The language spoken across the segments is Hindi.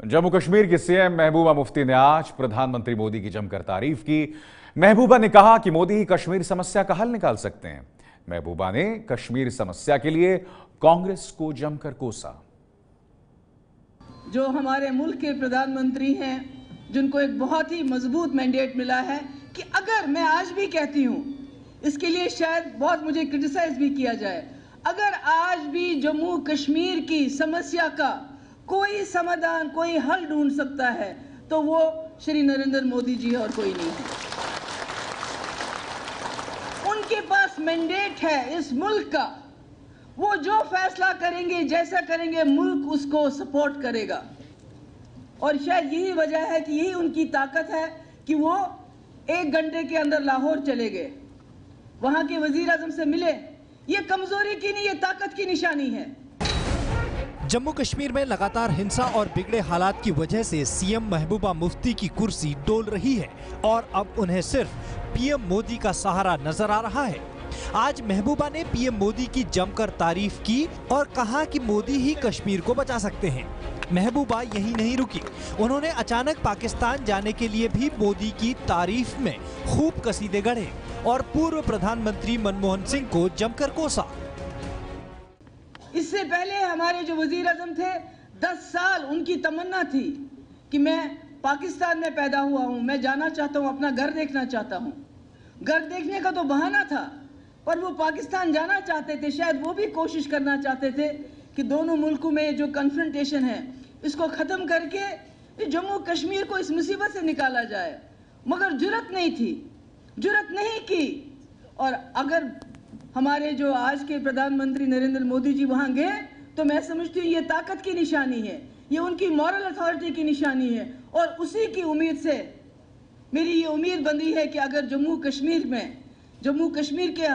जम्मू कश्मीर की सीएम महबूबा मुफ्ती ने आज प्रधानमंत्री मोदी की जमकर तारीफ की। महबूबा ने कहा कि मोदी ही कश्मीर समस्या का हल निकाल सकते हैं। महबूबा ने कश्मीर समस्या के लिए कांग्रेस को जमकर कोसा। जो हमारे मुल्क के प्रधानमंत्री हैं, जिनको एक बहुत ही मजबूत मैंडेट मिला है कि अगर मैं आज भी कहती हूं, इसके लिए शायद बहुत मुझे क्रिटिसाइज भी किया जाए, अगर आज भी जम्मू कश्मीर की समस्या का कोई समाधान, कोई हल ढूंढ सकता है तो वो श्री नरेंद्र मोदी जी और कोई नहीं है। उनके पास मैंडेट है इस मुल्क का, वो जो फैसला करेंगे, जैसा करेंगे, मुल्क उसको सपोर्ट करेगा। और शायद यही वजह है कि यही उनकी ताकत है कि वो 1 घंटे के अंदर लाहौर चले गए, वहां के वजीर आजम से मिले। ये कमजोरी की नहीं, ये ताकत की निशानी है। जम्मू कश्मीर में लगातार हिंसा और बिगड़े हालात की वजह से सीएम महबूबा मुफ्ती की कुर्सी डोल रही है और अब उन्हें सिर्फ पीएम मोदी का सहारा नजर आ रहा है। आज महबूबा ने पीएम मोदी की जमकर तारीफ की और कहा कि मोदी ही कश्मीर को बचा सकते हैं। महबूबा यही नहीं रुकी, उन्होंने अचानक पाकिस्तान जाने के लिए भी मोदी की तारीफ में खूब कसीदे गढ़े और पूर्व प्रधानमंत्री मनमोहन सिंह को जमकर कोसा। इससे पहले हमारे जो वजीर आजम थे, 10 साल उनकी तमन्ना थी कि मैं पाकिस्तान में पैदा हुआ हूं, मैं जाना चाहता हूं, अपना घर देखना चाहता हूं। घर देखने का तो बहाना था, पर वो पाकिस्तान जाना चाहते थे। शायद वो भी कोशिश करना चाहते थे कि दोनों मुल्कों में जो कन्फ्रंटेशन है इसको खत्म करके जम्मू कश्मीर को इस मुसीबत से निकाला जाए, मगर जुर्रत नहीं थी, जुर्रत नहीं की। और अगर हमारे जो आज के प्रधानमंत्री नरेंद्र मोदी जी वहां गए तो मैं समझती हूँ ये ताकत की निशानी है, ये उनकी मॉरल अथॉरिटी की निशानी है। और उसी की उम्मीद से मेरी ये उम्मीद बंधी है कि अगर जम्मू कश्मीर में जम्मू कश्मीर के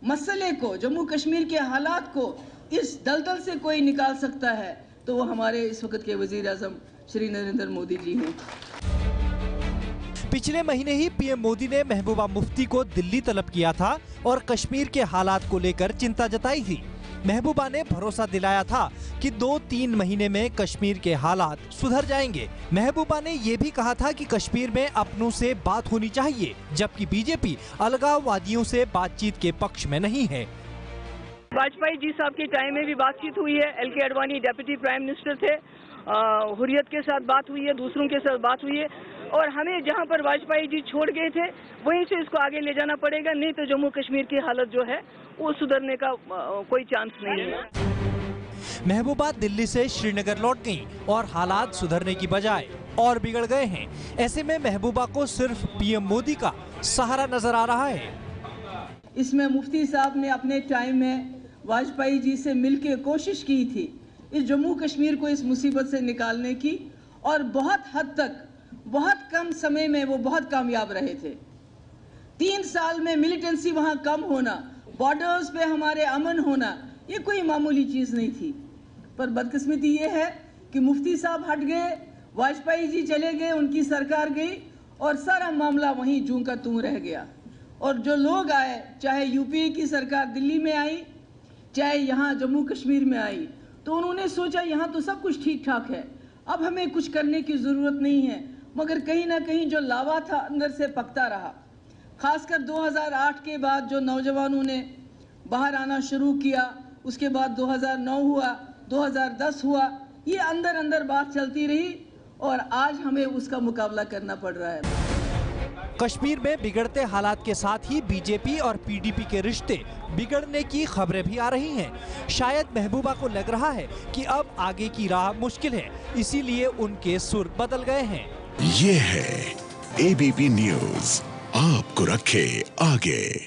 मसले को, जम्मू कश्मीर के हालात को इस दलदल से कोई निकाल सकता है तो वो हमारे इस वक्त के वजीर आजम श्री नरेंद्र मोदी जी हैं। पिछले महीने ही पीएम मोदी ने महबूबा मुफ्ती को दिल्ली तलब किया था और कश्मीर के हालात को लेकर चिंता जताई थी। महबूबा ने भरोसा दिलाया था कि 2-3 महीने में कश्मीर के हालात सुधर जाएंगे। महबूबा ने ये भी कहा था कि कश्मीर में अपनों से बात होनी चाहिए, जबकि बीजेपी अलगाववादियों से बातचीत के पक्ष में नहीं है। वाजपेयी जी साहब के टाइम में भी बातचीत हुई है, LK Advani deputy prime minister थे, हुर्रियत के साथ बात हुई है, दूसरों के साथ बात हुई है। और हमें जहां पर वाजपेयी जी छोड़ गए थे वहीं से इसको आगे ले जाना पड़ेगा, नहीं तो जम्मू कश्मीर की हालत जो है वो सुधरने का कोई चांस नहीं है। महबूबा दिल्ली से श्रीनगर लौट गईं और हालात सुधरने की बजाय और बिगड़ गए हैं। ऐसे में महबूबा को सिर्फ पीएम मोदी का सहारा नजर आ रहा है। इसमें मुफ्ती साहब ने अपने टाइम में वाजपेयी जी से मिलकर कोशिश की थी इस जम्मू कश्मीर को इस मुसीबत से निकालने की, और बहुत हद तक, बहुत कम समय में वो बहुत कामयाब रहे थे। 3 साल में मिलिटेंसी वहां कम होना, बॉर्डर्स पे हमारे अमन होना, ये कोई मामूली चीज नहीं थी। पर बदकिस्मती ये है कि मुफ्ती साहब हट गए, वाजपेयी जी चले गए, उनकी सरकार गई और सारा मामला वहीं जूं का तूं रह गया। और जो लोग आए, चाहे यूपी की सरकार दिल्ली में आई, चाहे यहाँ जम्मू कश्मीर में आई, तो उन्होंने सोचा यहाँ तो सब कुछ ठीक ठाक है, अब हमें कुछ करने की जरूरत नहीं है। मगर कहीं ना कहीं जो लावा था अंदर से पकता रहा। खासकर 2008 के बाद जो नौजवानों ने बाहर आना शुरू किया, उसके बाद 2009 हुआ, 2010 हुआ, ये अंदर अंदर बात चलती रही और आज हमें उसका मुकाबला करना पड़ रहा है। कश्मीर में बिगड़ते हालात के साथ ही बीजेपी और पीडीपी के रिश्ते बिगड़ने की खबरें भी आ रही हैं। शायद महबूबा को लग रहा है कि अब आगे की राह मुश्किल है, इसीलिए उनके सुर बदल गए हैं। ये है ABP न्यूज़, आपको रखे आगे।